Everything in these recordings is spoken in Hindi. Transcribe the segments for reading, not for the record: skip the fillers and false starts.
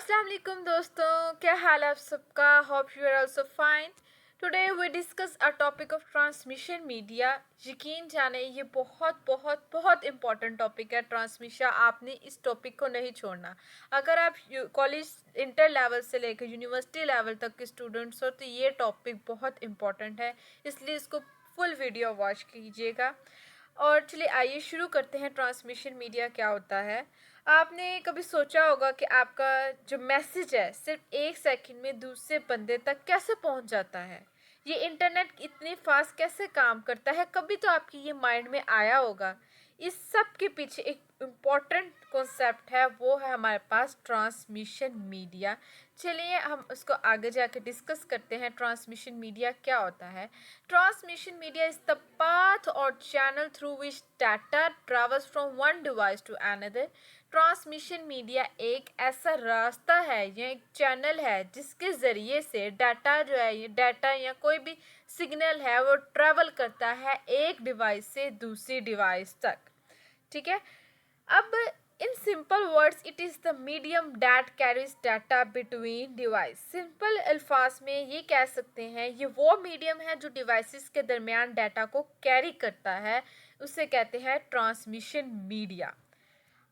अस्सलाम वालेकुम दोस्तों, क्या हाल है आप सबका। Hope you are also fine. Today we discuss a topic of transmission media. यकीन जाने ये बहुत बहुत बहुत इंपॉर्टेंट टॉपिक है ट्रांसमिशन। आपने इस टॉपिक को नहीं छोड़ना। अगर आप कॉलेज इंटर लेवल से लेकर यूनिवर्सिटी लेवल तक के स्टूडेंट्स हो तो ये टॉपिक बहुत इंपॉर्टेंट है, इसलिए इसको फुल वीडियो वॉच कीजिएगा। और चलिए आइए शुरू करते हैं। ट्रांसमिशन मीडिया क्या होता है। आपने कभी सोचा होगा कि आपका जो मैसेज है सिर्फ एक सेकंड में दूसरे बंदे तक कैसे पहुंच जाता है। ये इंटरनेट इतनी फास्ट कैसे काम करता है, कभी तो आपकी ये माइंड में आया होगा। इस सब के पीछे एक इम्पॉर्टेंट कॉन्सेप्ट है, वो है हमारे पास ट्रांसमिशन मीडिया। चलिए हम उसको आगे जाके डिस्कस करते हैं। ट्रांसमिशन मीडिया क्या होता है। Transmission media is the path और channel through which data travels from one device to another. Transmission media एक ऐसा रास्ता है या एक चैनल है जिसके ज़रिए से डाटा जो है, ये डाटा या कोई भी सिग्नल है वो ट्रेवल करता है एक डिवाइस से दूसरी डिवाइस तक। ठीक है। अब in simple words it is the medium that carries data between device. Simple अल्फाज में ये कह सकते हैं ये वो मीडियम है जो डिवाइसेस के दरमियान डाटा को कैरी करता है, उसे कहते हैं ट्रांसमिशन मीडिया।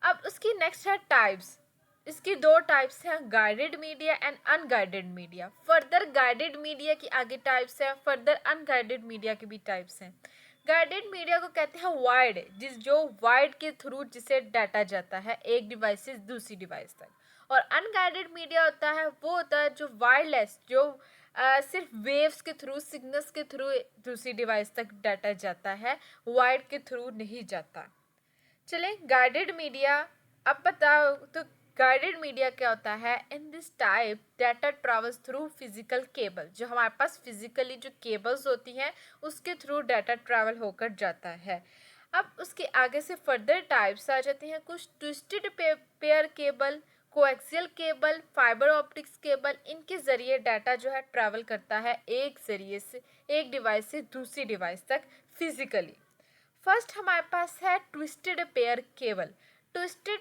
अब उसकी नेक्स्ट है टाइप्स। इसकी दो टाइप्स हैं, guided media and unguided media. Further guided media की आगे टाइप्स हैं, फर्दर अनगाइडेड मीडिया की भी टाइप्स हैं। गाइडेड मीडिया को कहते हैं वायर्ड, जो वायर्ड के थ्रू जिसे डाटा जाता है एक डिवाइस से दूसरी डिवाइस तक। और अनगाइडेड मीडिया होता है वो होता है जो वायरलेस, जो सिर्फ वेव्स के थ्रू, सिग्नल्स के थ्रू दूसरी डिवाइस तक डाटा जाता है, वायर्ड के थ्रू नहीं जाता। चलें गाइडेड मीडिया। अब बताओ तो गाइडेड मीडिया क्या होता है। In this type data travels through physical cable, जो हमारे पास फिजिकली जो केबल्स होती हैं उसके थ्रू डाटा ट्रैवल होकर जाता है। अब उसके आगे से फर्दर टाइप्स आ जाती हैं। कुछ twisted pair cable, coaxial cable, fibre optics cable, इनके ज़रिए डाटा जो है ट्रैवल करता है एक ज़रिए से, एक डिवाइस से दूसरी डिवाइस तक फिजिकली। फर्स्ट हमारे पास है twisted pair cable. Twisted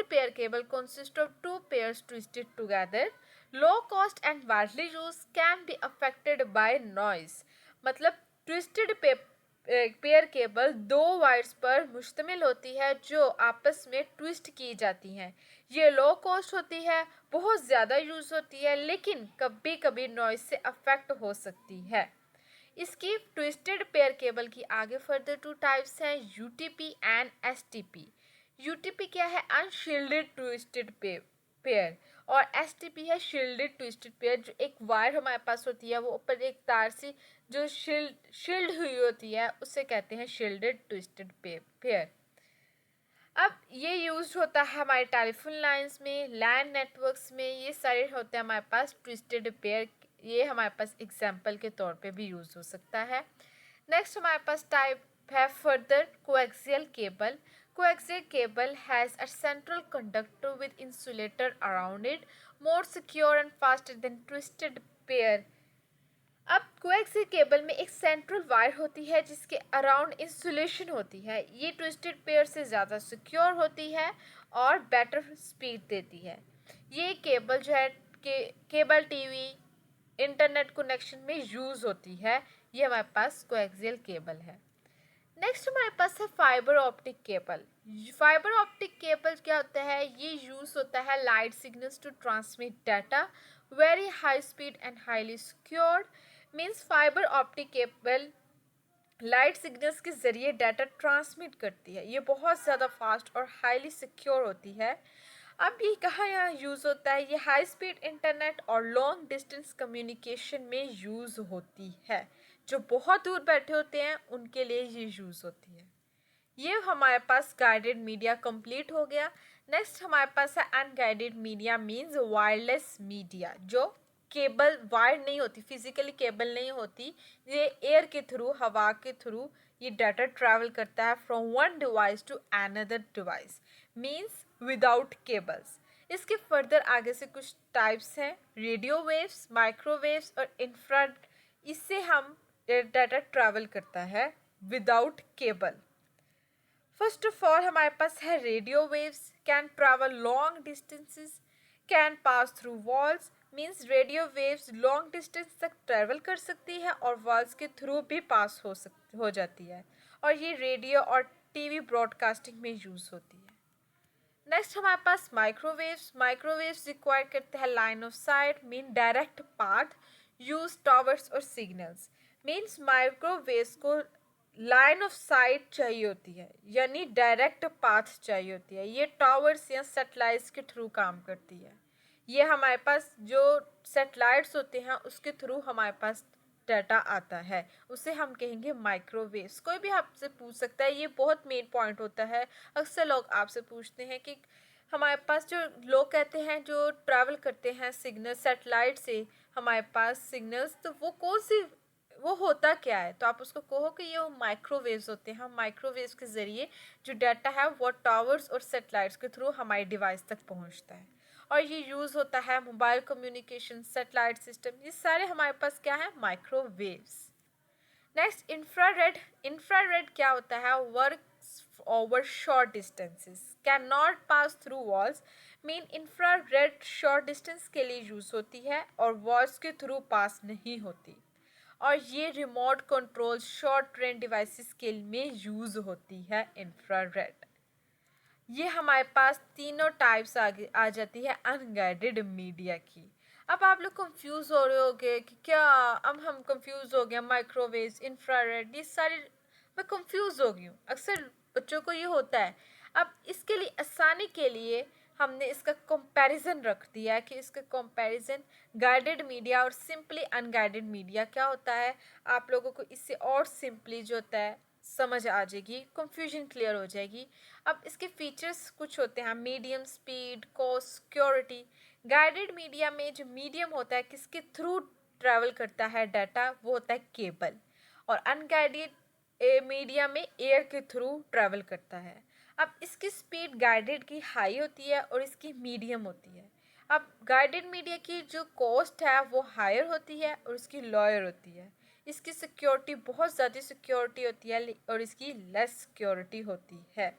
pair cable consist of two pairs twisted together. Low cost and widely use, can be affected by noise. मतलब ट्विस्टेड पेयर केबल दो वायर्स पर मुश्तमिल होती है जो आपस में ट्विस्ट की जाती हैं। ये लो कॉस्ट होती है, बहुत ज़्यादा यूज़ होती है, लेकिन कभी कभी नॉइज से अफेक्ट हो सकती है। इसकी ट्विस्टेड पेयर केबल की आगे फर्दर टू टाइप्स हैं, यूटीपी एंड एसटीपी। यूटीपी क्या है, अनशील्डेड ट्विस्टेड पेयर, और एसटीपी है शील्डेड ट्विस्टेड पेयर। जो एक वायर हमारे पास होती है वो ऊपर एक तार से जो शील्ड हुई होती है उसे कहते हैं शील्डेड ट्विस्टेड पेयर। अब ये यूज होता है हमारे टेलीफोन लाइंस में, लैंड नेटवर्क्स में, ये सारे होते हैं हमारे पास ट्विस्टेड पेयर। ये हमारे पास एग्जाम्पल के तौर पे भी यूज़ हो सकता है। नेक्स्ट हमारे पास टाइप है further coaxial cable. Coaxial cable has a central conductor with insulator around it, more secure and faster than twisted pair. अब कोएक्सियल केबल में एक सेंट्रल वायर होती है जिसके अराउंड इंसुलेशन होती है। ये ट्विस्टेड पेयर से ज़्यादा सिक्योर होती है और बेटर स्पीड देती है। ये केबल जो है केबल टीवी इंटरनेट कनेक्शन में यूज़ होती है। ये हमारे पास कोएक्सियल केबल है। नेक्स्ट हमारे पास है fibre optic cable. Fibre optic cable क्या होता है, ये यूज़ होता है light signals to transmit data very high speed and highly secured. Means fibre optic cable light signals के ज़रिए डाटा ट्रांसमिट करती है, ये बहुत ज़्यादा फास्ट और हाईली सिक्योर होती है। अब ये कहाँ यहाँ यूज़ होता है, ये हाई स्पीड इंटरनेट और लॉन्ग डिस्टेंस कम्युनिकेशन में यूज़ होती है। जो बहुत दूर बैठे होते हैं उनके लिए ये यूज़ होती है। ये हमारे पास गाइडेड मीडिया कंप्लीट हो गया। नेक्स्ट हमारे पास है unguided media, means wireless media, जो केबल वायर नहीं होती, फिजिकली केबल नहीं होती, ये एयर के थ्रू, हवा के थ्रू ये डाटा ट्रैवल करता है from one device to another device, means without cables. इसके फर्दर आगे से कुछ टाइप्स हैं, रेडियो वेव्स, माइक्रोवेव्स और इंफ्रारेड। इससे हम डाटा ट्रैवल करता है without cable. First of all हमारे पास है radio waves. can travel long distances, can pass through walls, means radio waves long distance तक ट्रेवल कर सकती है और वॉल्स के थ्रू भी पास हो जाती है, और ये रेडियो और टीवी ब्रॉडकास्टिंग में यूज़ होती है। नेक्स्ट हमारे पास माइक्रोवेव्स। माइक्रोवेव्स रिक्वायर करते हैं line of site, mean direct path, use towers और सिग्नल्स। मीन्स माइक्रोवेव्स को लाइन ऑफ साइट चाहिए होती है, यानी डायरेक्ट पाथ चाहिए होती है। ये टावर्स या सैटेलाइट्स के थ्रू काम करती है। ये हमारे पास जो सैटेलाइट्स होते हैं उसके थ्रू हमारे पास डाटा आता है, उसे हम कहेंगे माइक्रोवेव्स। कोई भी आपसे पूछ सकता है, ये बहुत मेन पॉइंट होता है। अक्सर लोग आपसे पूछते हैं कि हमारे पास जो लोग कहते हैं जो ट्रैवल करते हैं सिग्नल सैटेलाइट से हमारे पास सिग्नल्स, तो वो कौन सी वो होता क्या है, तो आप उसको कहो कि ये वो माइक्रोवेव्स होते हैं। माइक्रोवेव्स के ज़रिए जो डाटा है वो टावर्स और सैटेलाइट्स के थ्रू हमारे डिवाइस तक पहुंचता है, और ये यूज़ होता है मोबाइल कम्युनिकेशन, सैटेलाइट सिस्टम, ये सारे हमारे पास क्या है, माइक्रोवेव्स। Next infrared. इंफ्रारेड क्या होता है, works over short distances, can not pass through walls, mean infrared short distance के लिए यूज़ होती है और वॉल्स के थ्रू पास नहीं होती, और ये remote control short range devices के में यूज़ होती है इंफ्रारेड। ये हमारे पास तीनों टाइप्स आ जाती है अनगाइडेड मीडिया की। अब आप लोग कंफ्यूज हो रहे होगे कि क्या, अब हम कंफ्यूज हो गए, माइक्रोवेव्स, इंफ्रारेड, ये सारी मैं कंफ्यूज हो गई हूँ। अक्सर बच्चों को ये होता है। अब इसके लिए आसानी के लिए हमने इसका कंपैरिजन रख दिया है कि इसका कंपैरिजन गाइडेड मीडिया और सिंपली अनगाइडेड मीडिया क्या होता है। आप लोगों को इससे और सिंपली जो होता है समझ आ जाएगी, कंफ्यूजन क्लियर हो जाएगी। अब इसके फीचर्स कुछ होते हैं, medium speed, cost, security. Guided media में जो मीडियम होता है किसके थ्रू ट्रैवल करता है डाटा, वो होता है केबल, और अनगाइडेड मीडिया में एयर के थ्रू ट्रैवल करता है। अब इसकी स्पीड गाइडेड की हाई होती है और इसकी मीडियम होती है। अब गाइडेड मीडिया की जो कॉस्ट है वो हायर होती है और इसकी लोअर होती है। इसकी सिक्योरिटी बहुत ज़्यादा सिक्योरिटी होती है और इसकी लेस सिक्योरिटी होती है।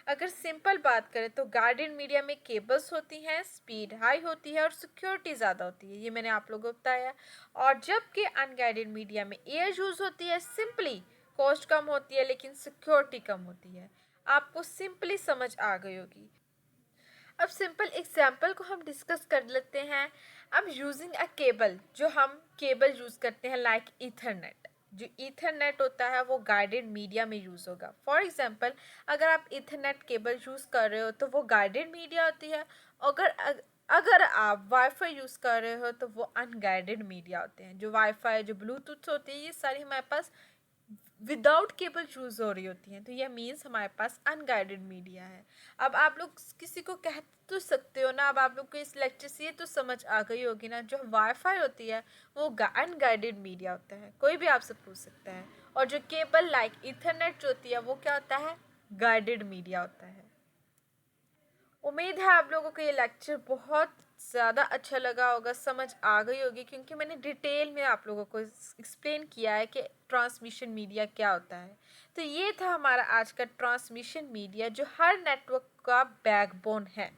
अगर सिंपल बात करें तो गाइडेड मीडिया में केबल्स होती हैं, स्पीड हाई होती है और सिक्योरिटी ज़्यादा होती है, ये मैंने आप लोगों को बताया। और जबकि अनगाइडेड मीडिया में एयर यूज़ होती है, सिंपली कॉस्ट कम होती है लेकिन सिक्योरिटी कम होती है। आपको सिंपली समझ आ गई होगी। अब सिंपल एग्जाम्पल को हम डिस्कस कर लेते हैं। अब यूजिंग अ केबल, जो हम केबल यूज़ करते हैं लाइक ईथरनेट, जो ईथरनेट होता है वो गाइडेड मीडिया में यूज़ होगा। फॉर एग्जांपल अगर आप ईथरनेट केबल यूज़ कर रहे हो तो वो गाइडेड मीडिया होती है। अगर आप वाईफाई यूज़ कर रहे हो तो वो अनगाइडेड मीडिया होते हैं। जो वाईफाई, जो ब्लूटूथ होती है, ये सारी हमारे पास विदाउट केबल चूज़ हो रही होती हैं, तो यह मीन्स हमारे पास अनगाइडेड मीडिया है। अब आप लोग किसी को कह तो सकते हो ना, अब आप लोग को इस लेक्चर से ये तो समझ आ गई होगी ना, जो वाईफाई होती है वो अनगाइडेड मीडिया होता है, कोई भी आपसे पूछ सकता है। और जो केबल लाइक ईथरनेट जो होती है वो क्या होता है, गाइडेड मीडिया होता है। उम्मीद है आप लोगों को ये लेक्चर बहुत ज़्यादा अच्छा लगा होगा, समझ आ गई होगी, क्योंकि मैंने डिटेल में आप लोगों को एक्सप्लेन किया है कि ट्रांसमिशन मीडिया क्या होता है। तो ये था हमारा आज का ट्रांसमिशन मीडिया, जो हर नेटवर्क का बैकबोन है।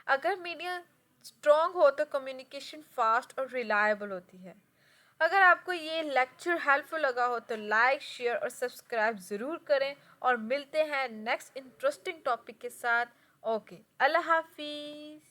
अगर मीडिया स्ट्रॉन्ग हो तो कम्युनिकेशन फास्ट और रिलायबल होती है। अगर आपको ये लेक्चर हेल्पफुल लगा हो तो लाइक, शेयर और सब्सक्राइब ज़रूर करें, और मिलते हैं नेक्स्ट इंटरेस्टिंग टॉपिक के साथ। ओके, अल्लाह हाफिज़।